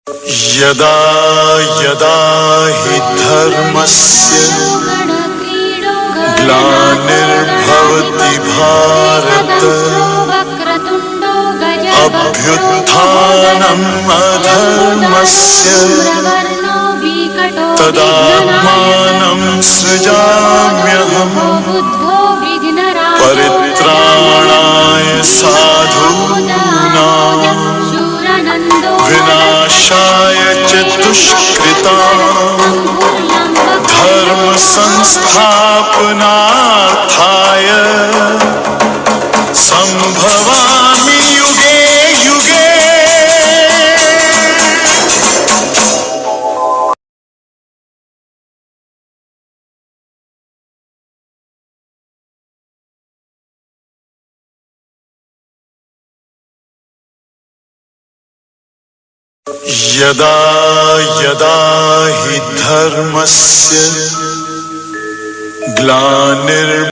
यदा यदा हि धर्मस्य ग्लानिर्भवति भारत अभ्युत्थानम् अधर्मस्य तदात्मानं सृजाम्यहम् परित्राणाय साधूनां विनाशाय च दुष्कृतां धर्म संस्थापनार्थाय संभवामि युगे युगे। यदा यदा हि धर्मस्य ग्लानिर्भवति